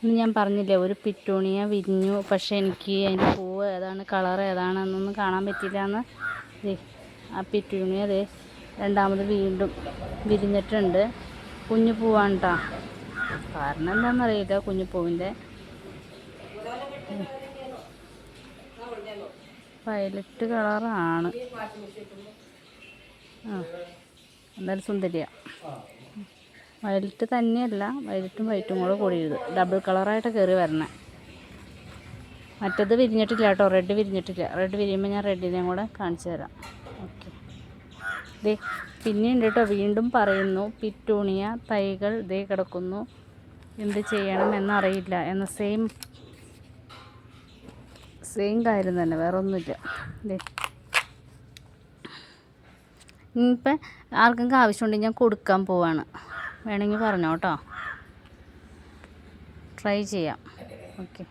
ഇന്ന് ഞാൻ പറഞ്ഞില്ലേ ഒരു പിറ്റൂണിയ വിരിഞ്ഞു, പക്ഷേ എനിക്ക് അതിൻ്റെ പൂവ് ഏതാണ് കളർ ഏതാണെന്നൊന്നും കാണാൻ പറ്റില്ല എന്ന്. ആ പിറ്റൂണിയ അതെ രണ്ടാമത് വീണ്ടും വിരിഞ്ഞിട്ടുണ്ട്. കുഞ്ഞു പൂവാണ് കേട്ടോ. കാരണം എന്താണെന്നറിയില്ല, കുഞ്ഞു പൂവിൻ്റെ വയലറ്റ് കളറാണ്. എന്തായാലും സുന്ദരിയാണ്. വയലറ്റ് തന്നെയല്ല, വയലറ്റും വൈറ്റും കൂടെ കൂടിയത് ഡബിൾ കളറായിട്ട് കയറി വരണേ. മറ്റത് വിരിഞ്ഞിട്ടില്ല കേട്ടോ, റെഡ് വിരിഞ്ഞിട്ടില്ല. റെഡ് വിരിയുമ്പോൾ ഞാൻ റെഡിനെയും കൂടെ കാണിച്ചു തരാം. ഓക്കെ, ദേ പിന്നെയുണ്ട് കേട്ടോ. വീണ്ടും പറയുന്നു, പിറ്റൂണിയ തൈകൾ ദേ കിടക്കുന്നു, എന്ത് ചെയ്യണം എന്നറിയില്ല എന്ന സെയിം കാര്യം തന്നെ, വേറെ ഒന്നുമില്ല. ദേ ഇനിയിപ്പം ആർക്കെങ്കിലും ആവശ്യമുണ്ടെങ്കിൽ ഞാൻ കൊടുക്കാൻ പോവാണ്, വേണമെങ്കിൽ പറഞ്ഞോ കേട്ടോ, ട്രൈ ചെയ്യാം. ഓക്കെ.